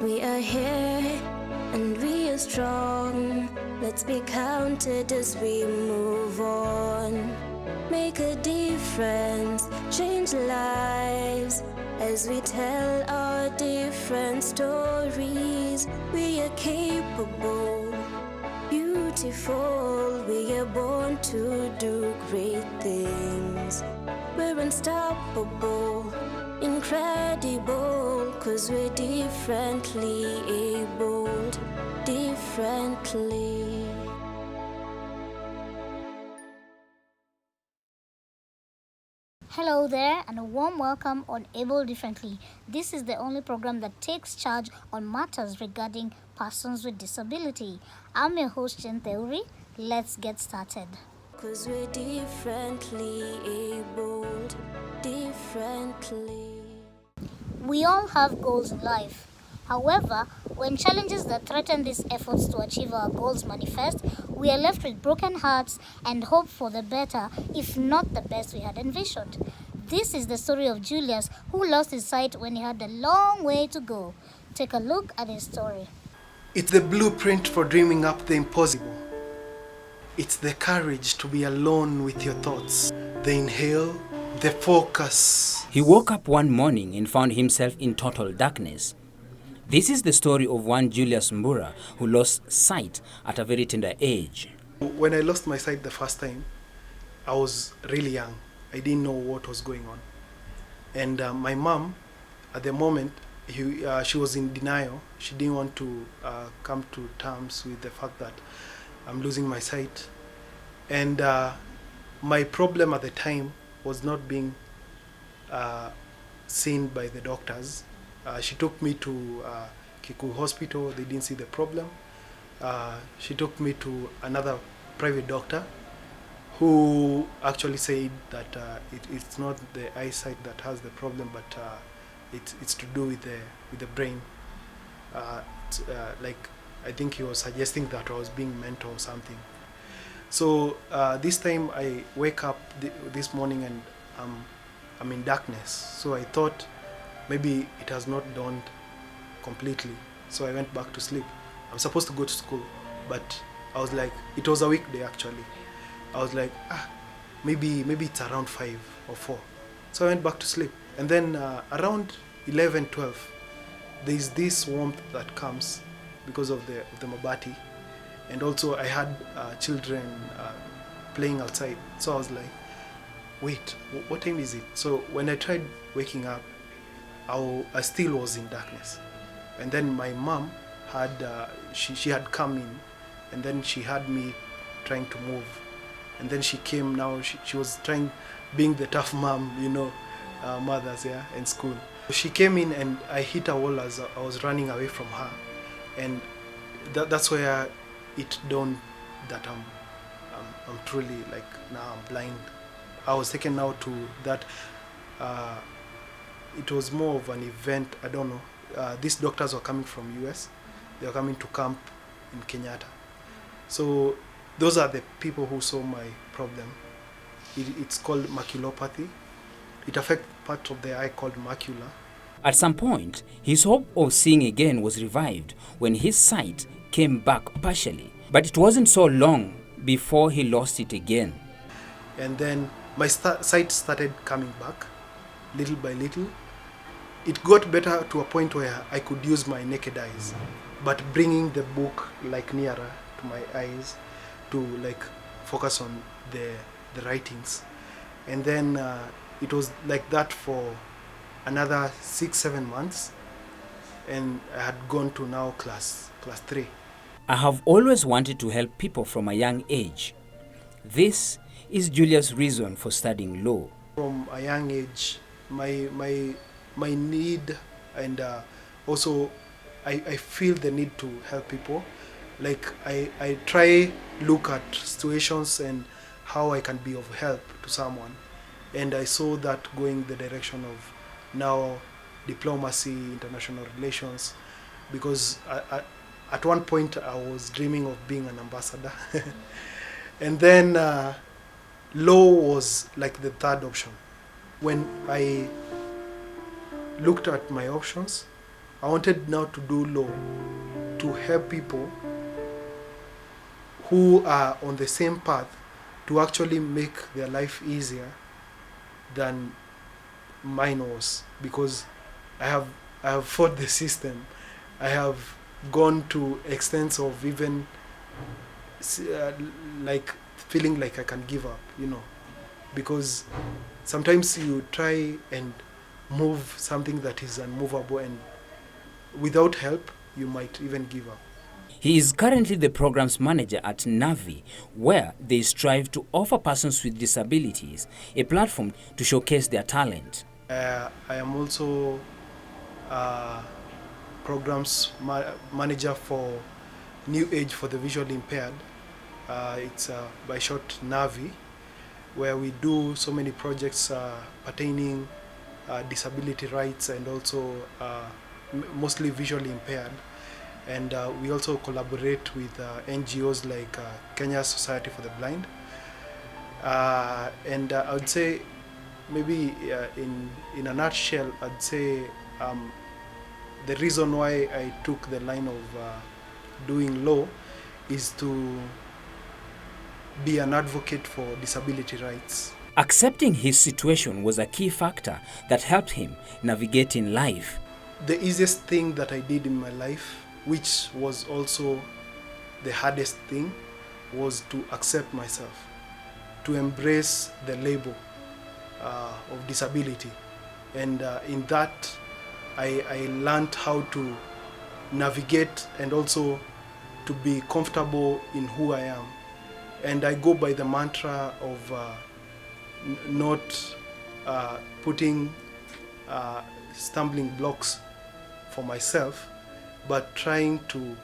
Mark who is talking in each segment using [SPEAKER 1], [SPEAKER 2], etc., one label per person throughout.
[SPEAKER 1] We are here and we are strong. Let's be counted as we move on. Make a difference, change lives as we tell our different stories. We are capable, beautiful. We are born to do great things. We're unstoppable, incredible, 'cause we're differently abled, differently.
[SPEAKER 2] Hello there and a warm welcome on Able Differently. This is the only program that takes charge on matters regarding persons with disability. I'm your host, Jen Theuri. Let's get started.
[SPEAKER 1] 'Cause we're differently abled, differently.
[SPEAKER 2] We all have goals in life. However, when challenges that threaten these efforts to achieve our goals manifest, we are left with broken hearts and hope for the better, if not the best we had envisioned. This is the story of Julius, who lost his sight when he had a long way to go. Take a look at his story.
[SPEAKER 3] It's the blueprint for dreaming up the impossible. It's the courage to be alone with your thoughts. The inhale, the focus.
[SPEAKER 4] He woke up one morning and found himself in total darkness. This is the story of one Julius Mbura who lost sight at a very tender age.
[SPEAKER 3] When I lost my sight the first time, I was really young. I didn't know what was going on. And my mom, at the moment, she was in denial. She didn't want to come to terms with the fact that I'm losing my sight. And my problem at the time was not being seen by the doctors. She took me to Kiku Hospital. They didn't see the problem. She took me to another private doctor who actually said that it's not the eyesight that has the problem, but it's to do with the brain. Like I think he was suggesting that I was being mental or something. So this time I wake up this morning and I'm in darkness. So I thought maybe it has not dawned completely. So I went back to sleep. I'm supposed to go to school, but I was like, it was a weekday actually. I was like, maybe it's around 5 or 4. So I went back to sleep. And then around 11, 12, there's this warmth that comes because of the mabati. And also I had children playing outside. So I was like, wait, what time is it? So when I tried waking up, I still was in darkness. And then my mom had, she had come in, and then she had me trying to move. And then she came now, she was trying, being the tough mom, you know, mothers, yeah, in school. She came in and I hit a wall as I was running away from her. And that's where it dawned that I'm truly, like, now I'm blind. I was taken now to that, it was more of an event, I don't know. These doctors were coming from US. They were coming to camp in Kenyatta. So those are the people who saw my problem. It's called maculopathy. It affects part of the eye called macula.
[SPEAKER 4] At some point, his hope of seeing again was revived when his sight came back partially. But it wasn't so long before he lost it again.
[SPEAKER 3] And then my sight started coming back, little by little. It got better to a point where I could use my naked eyes, but bringing the book like nearer to my eyes to like focus on the writings. And then it was like that for another 6-7 months, and I had gone to now class 3.
[SPEAKER 4] I have always wanted to help people from a young age. This is Julius' reason for studying law.
[SPEAKER 3] From a young age, my need, and also I feel the need to help people. Like I try look at situations and how I can be of help to someone. And I saw that going the direction of now diplomacy, international relations, because at one point I was dreaming of being an ambassador. And then law was like the third option. When I looked at my options, I wanted now to do law to help people who are on the same path to actually make their life easier than mine was, because I have fought the system. I have gone to extents of even like feeling like I can give up, because sometimes you try and move something that is unmovable, and without help you might even give up.
[SPEAKER 4] He is currently the programs manager at Navi, where they strive to offer persons with disabilities a platform to showcase their talent.
[SPEAKER 3] I am also programs manager for New Age for the Visually Impaired. It's by short Navi, where we do so many projects pertaining disability rights and also mostly visually impaired. And we also collaborate with NGOs like Kenya Society for the Blind. And I would say, maybe in a nutshell, I'd say the reason why I took the line of doing law is to be an advocate for disability rights.
[SPEAKER 4] Accepting his situation was a key factor that helped him navigate in life.
[SPEAKER 3] The easiest thing that I did in my life, which was also the hardest thing, was to accept myself, to embrace the label of disability. And in that, I learned how to navigate and also to be comfortable in who I am. And I go by the mantra of not putting stumbling blocks for myself, but trying to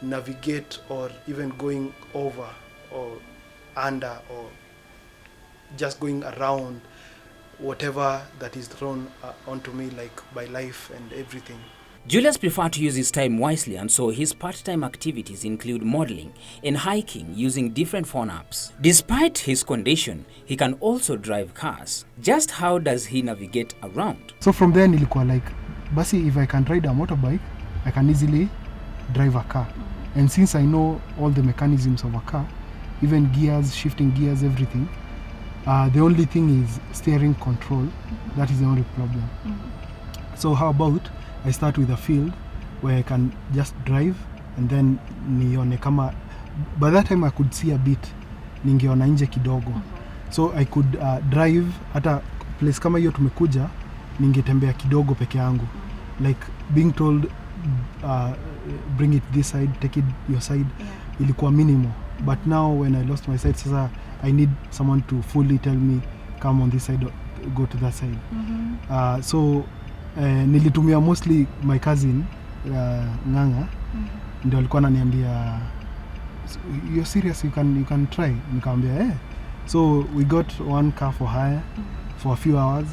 [SPEAKER 3] navigate or even going over or under or just going around whatever that is thrown onto me, like by life and everything.
[SPEAKER 4] Julius preferred to use his time wisely, and so his part-time activities include modeling and hiking using different phone apps. Despite his condition, he can also drive cars. Just how does he navigate around?
[SPEAKER 3] So from there nilikuwa like, basi if I can ride a motorbike, I can easily drive a car. And since I know all the mechanisms of a car, even gears, shifting gears, everything, the only thing is steering control. That is the only problem. So how about I start with a field where I can just drive and then nione kama, by that time I could see a bit, ningeona nje kidogo. So I could drive hata place kama hiyo tumekuja, ningetembea kidogo peke yangu. Like being told bring it this side, take it your side, ilikuwa minimal. But now when I lost my sight, sasa I need someone to fully tell me come on this side or go to that side. So nilitumia mostly my cousin Nganga, ndio alikuwa ananiambia you're serious, you can try. Nikamwambia so we got one car for hire for a few hours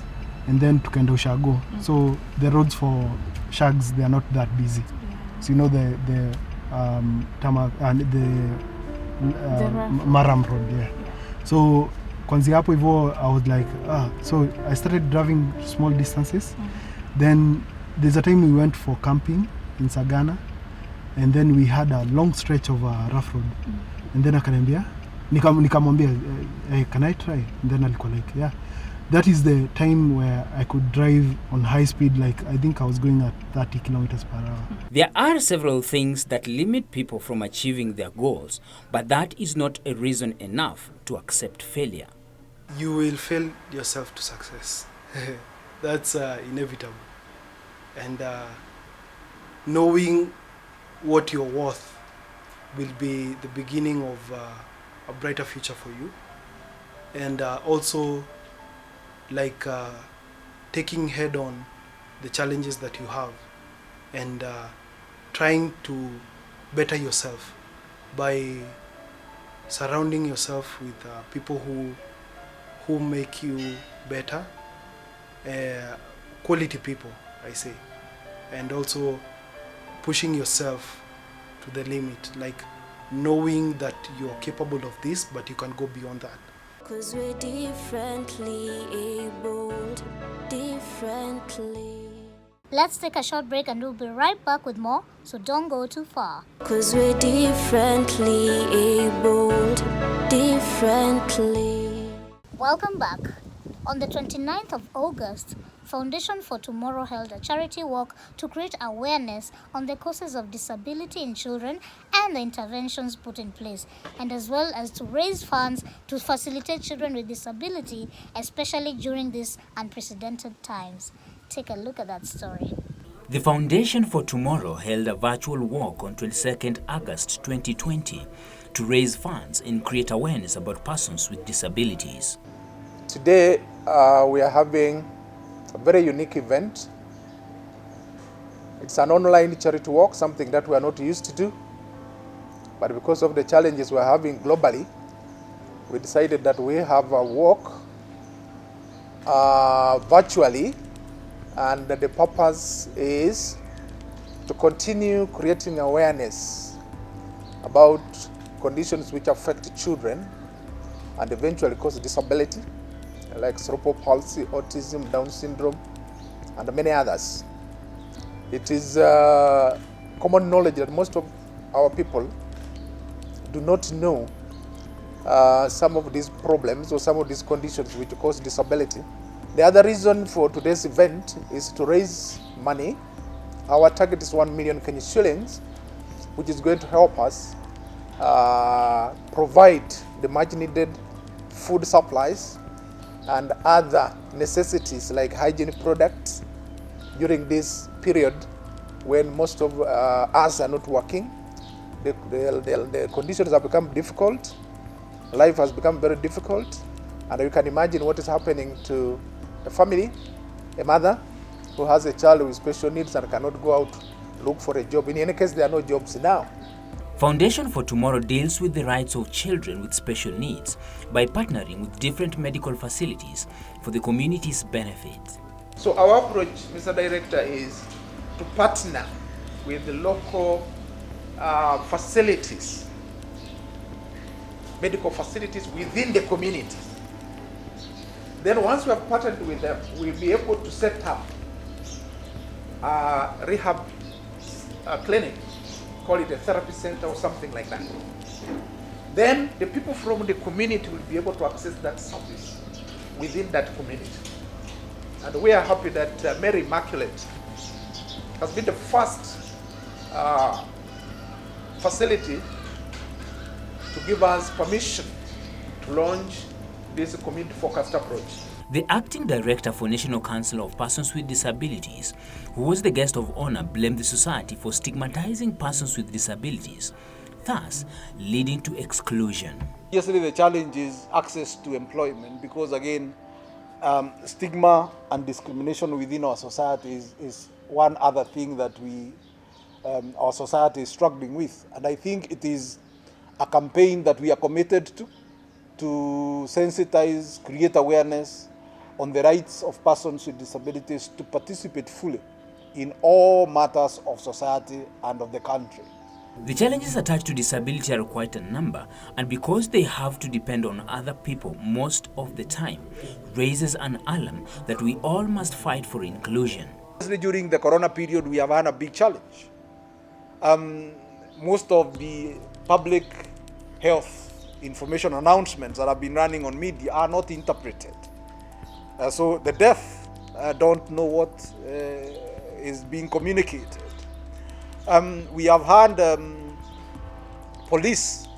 [SPEAKER 3] and then tukaenda Ushago. So the roads for Shags, they are not that busy. So you know the tarmac and the Maram road, So kwanzia hapo hivyo I was like so I started driving small distances. Then there's a time we went for camping in Sagana, and then we had a long stretch of a rough road. And then akaniambia, nikamwambia, hey, can I try? And then alikuwa like, yeah. That is the time where I could drive on high speed, like I think I was going at 30 kilometers per hour.
[SPEAKER 4] There are several things that limit people from achieving their goals, but that is not a reason enough to accept failure.
[SPEAKER 3] You will fail yourself to success. That's inevitable. And knowing what you're worth will be the beginning of a brighter future for you. And also like taking head on the challenges that you have and trying to better yourself by surrounding yourself with people who make you better, quality people, I say, and also pushing yourself to the limit, like knowing that you're capable of this, but you can go beyond that.
[SPEAKER 1] 'Cause we're differently abled, differently.
[SPEAKER 2] Let's take a short break and we'll be right back with more, so don't go too far.
[SPEAKER 1] 'Cause we're differently abled, differently.
[SPEAKER 2] Welcome back. On the 29th of August, Foundation for Tomorrow held a charity walk to create awareness on the causes of disability in children and the interventions put in place, and as well as to raise funds to facilitate children with disability, especially during these unprecedented times. Take a look at that story.
[SPEAKER 4] The Foundation for Tomorrow held a virtual walk on 22nd August 2020 to raise funds and create awareness about persons with disabilities.
[SPEAKER 5] Today, we are having a very unique event. It's an online charity walk, something that we are not used to do. But because of the challenges we are having globally, we decided that we have a walk virtually, and the purpose is to continue creating awareness about conditions which affect children and eventually cause disability, like cerebral palsy, autism, Down syndrome, and many others. It is common knowledge that most of our people do not know some of these problems or some of these conditions which cause disability. The other reason for today's event is to raise money. Our target is 1 million Kenya shillings, which is going to help us provide the much needed food supplies and other necessities like hygiene products during this period when most of us are not working. The conditions have become difficult, life has become very difficult, and you can imagine what is happening to a family, a mother who has a child with special needs and cannot go out look for a job. In any case, there are no jobs now.
[SPEAKER 4] Foundation for Tomorrow deals with the rights of children with special needs by partnering with different medical facilities for the community's benefit.
[SPEAKER 5] So our approach, Mr. Director, is to partner with the local facilities, medical facilities within the community. Then once we have partnered with them, we'll be able to set up a rehab clinic, call it a therapy center or something like that. Then the people from the community will be able to access that service within that community. And we are happy that Mary Immaculate has been the first facility to give us permission to launch this community-focused approach.
[SPEAKER 4] The acting director for National Council of Persons with Disabilities, who was the guest of honor, blamed the society for stigmatizing persons with disabilities, thus leading to exclusion.
[SPEAKER 6] Yesterday, the challenge is access to employment because, again, stigma and discrimination within our society is one other thing that our society is struggling with. And I think it is a campaign that we are committed to sensitize, create awareness on the rights of persons with disabilities to participate fully in all matters of society and of the country.
[SPEAKER 4] The challenges attached to disability are quite a number, and because they have to depend on other people most of the time, raises an alarm that we all must fight for inclusion.
[SPEAKER 6] During the corona period, we have had a big challenge. Most of the public health information announcements that have been running on media are not interpreted. So the deaf don't know what is being communicated. We have had police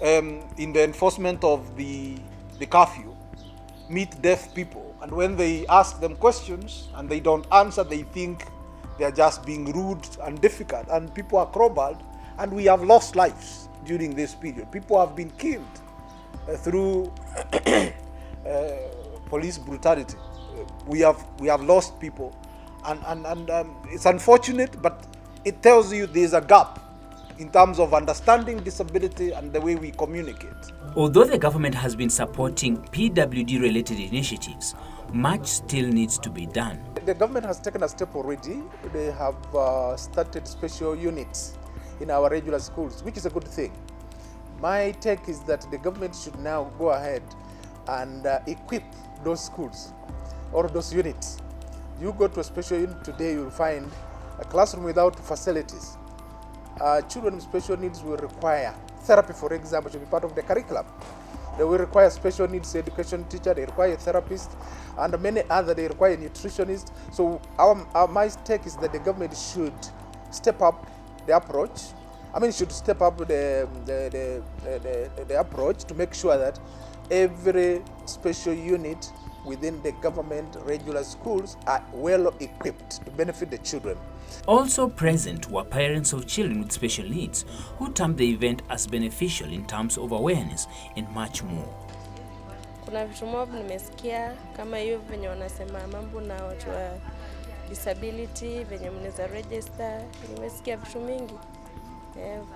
[SPEAKER 6] in the enforcement of the curfew meet deaf people, and when they ask them questions and they don't answer, they think they are just being rude and difficult, and people are crowbarred, and we have lost lives during this period. People have been killed through police brutality. We have lost people, and it's unfortunate, but it tells you there's a gap in terms of understanding disability and the way we communicate.
[SPEAKER 4] Although the government has been supporting PWD-related initiatives, much still needs to be done.
[SPEAKER 5] The government has taken a step already. They have started special units in our regular schools, which is a good thing. My take is that the government should now go ahead and equip those schools or those units You go to a special unit today, you'll find a classroom without facilities. Children with special needs will require therapy, for example, to be part of the curriculum. They will require special needs education teacher, they require a therapist, and many other, they require a nutritionist. So my take is that the government should step up the approach. Should step up the approach to make sure that every special unit within the government regular schools are well equipped to benefit the children.
[SPEAKER 4] Also present were parents of children with special needs who termed the event as beneficial in terms of awareness and much more.
[SPEAKER 7] Kuna vitu mob nimesikia kama hiyo venye wanasema mambo na watu wa disability venye mnaweza register, nimesikia vitu mingi.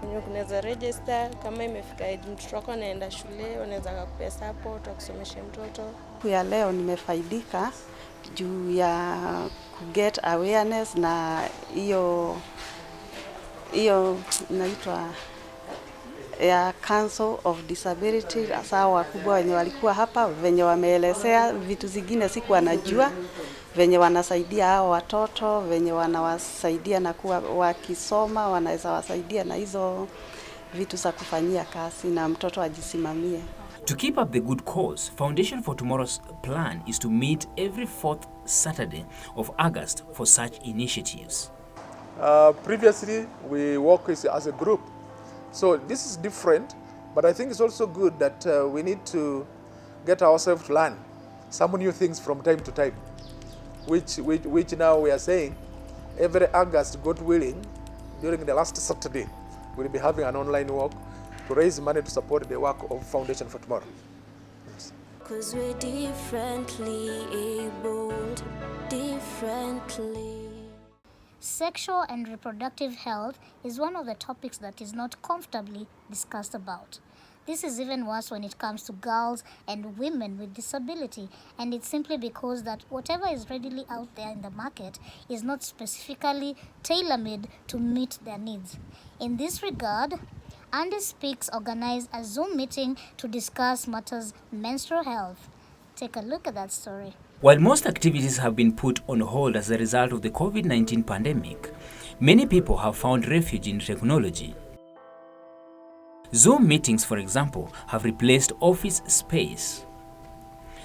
[SPEAKER 7] Venye kunaweza register kama imefika age mtoto wako anaenda shule, wanaweza kukupea support akusomeshe mtoto.
[SPEAKER 8] Ya leo nimefaidika juu ya get awareness na hiyo inaitwa ya Council of Disabilities, hasa wakubwa wenye walikuwa hapa venye wameelezea vitu zingine sikuwa najua, venye wanasaidia hao watoto, venye wanawasaidia na kuwa wakisoma wanaweza wasaidia na hizo vitu za kufanyia kazi na mtoto ajisimamie.
[SPEAKER 4] To keep up the good cause, Foundation for Tomorrow's plan is to meet every 4th Saturday of August for such initiatives.
[SPEAKER 5] Previously, we work as a group. So this is different, but I think it's also good that we need to get ourselves to learn some new things from time to time, which now we are saying every August, God willing, during the last Saturday, we'll be having an online walk to raise money to support the work of Foundation for Tomorrow.
[SPEAKER 1] Cause we're differently abled, differently.
[SPEAKER 2] Sexual and reproductive health is one of the topics that is not comfortably discussed about. This is even worse when it comes to girls and women with disability, and it's simply because that whatever is readily out there in the market is not specifically tailor-made to meet their needs. In this regard, Andy Speaks organized a Zoom meeting to discuss matters menstrual health. Take a look at that story.
[SPEAKER 4] While most activities have been put on hold as a result of the COVID-19 pandemic, many people have found refuge in technology. Zoom meetings, for example, have replaced office space.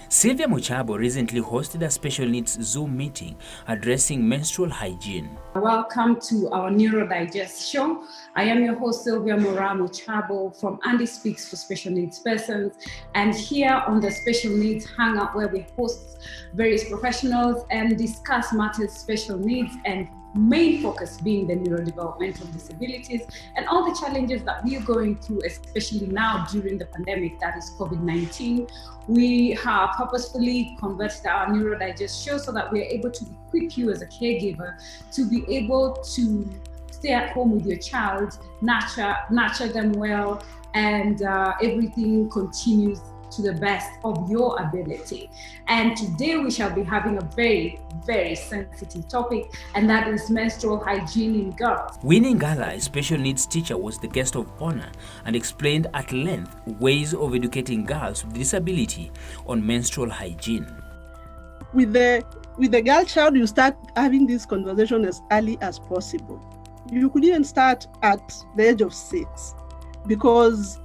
[SPEAKER 4] Sylvia Muchabo recently hosted a special needs Zoom meeting addressing menstrual hygiene.
[SPEAKER 9] Welcome to our Neurodigest show. I am your host, Sylvia Muchabo from Andy Speaks for Special Needs Persons. And here on the Special Needs Hangout, where we host various professionals and discuss matters special needs, and main focus being the neurodevelopmental disabilities and all the challenges that we are going through, especially now during the pandemic, that is COVID-19. We have purposefully converted our Neurodigest show so that we are able to equip you as a caregiver to be able to stay at home with your child, nurture them well, and everything continues to the best of your ability. And today we shall be having a very, very sensitive topic, and that is menstrual hygiene in girls.
[SPEAKER 4] Winnie Ngala, a special needs teacher, was the guest of honor and explained at length ways of educating girls with disability on menstrual hygiene.
[SPEAKER 10] With the girl child, you start having this conversation as early as possible. You could even start at the age of 6, because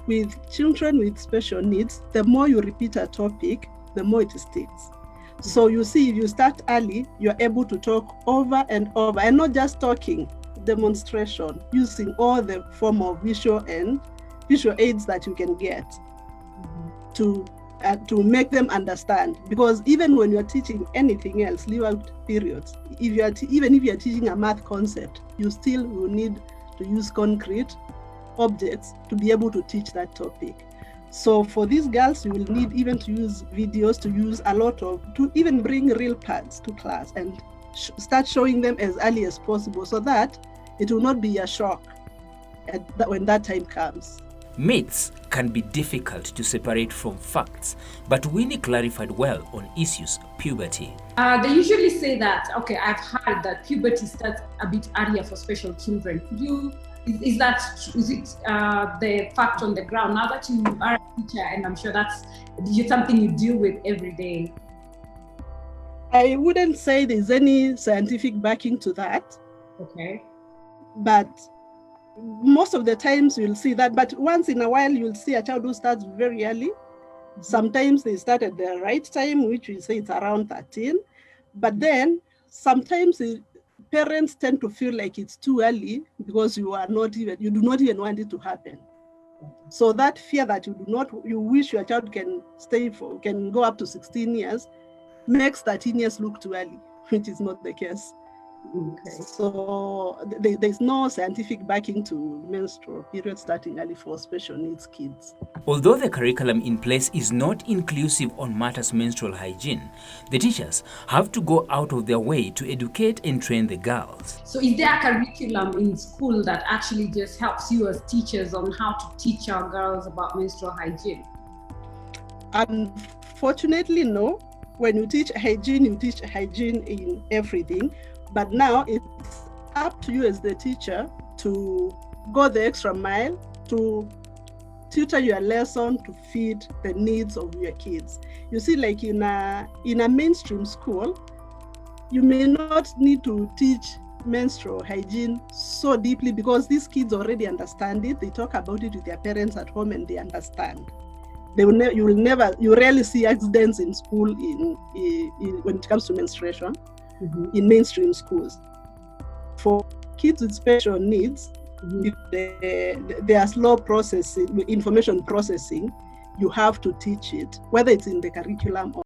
[SPEAKER 10] with children with special needs, the more you repeat a topic, the more it sticks. So you see, if you start early, you're able to talk over and over, and not just talking, demonstration, using all the form of visual aids that you can get to make them understand. Because even when you're teaching anything else, leave out periods, even if you're teaching a math concept, you still will need to use concrete objects to be able to teach that topic. So for these girls, you will need even to use videos, to even bring real pads to class and start showing them as early as possible, so that it will not be a shock when that time comes.
[SPEAKER 4] Myths can be difficult to separate from facts, but Winnie clarified well on issues puberty.
[SPEAKER 9] They usually say that, okay, I've heard that puberty starts a bit earlier for special children. Is it the fact on the ground? Now that you are a teacher, and I'm sure that's something you deal with every day.
[SPEAKER 10] I wouldn't say there's any scientific backing to that.
[SPEAKER 9] Okay.
[SPEAKER 10] But most of the times you'll see that. But once in a while, you'll see a child who starts very early. Sometimes they start at the right time, which we say it's around 13. But then sometimes parents tend to feel like it's too early because you do not even want it to happen. So that fear that you wish your child can go up to 16 years makes 13 years look too early, which is not the case.
[SPEAKER 9] Okay.
[SPEAKER 10] So there's no scientific backing to menstrual period starting early for special needs kids.
[SPEAKER 4] Although the curriculum in place is not inclusive on matters menstrual hygiene, the teachers have to go out of their way to educate and train the girls.
[SPEAKER 9] So is there a curriculum in school that actually just helps you as teachers on how to teach our girls about menstrual hygiene?
[SPEAKER 10] Unfortunately, no. When you teach hygiene in everything. But now it's up to you as the teacher to go the extra mile, to tutor your lesson to feed the needs of your kids. You see, like in a mainstream school, you may not need to teach menstrual hygiene so deeply because these kids already understand it. They talk about it with their parents at home and they understand. You rarely see accidents in school when it comes to menstruation. In mainstream schools. For kids with special needs, they are slow processing, information processing, you have to teach it, whether it's in the curriculum or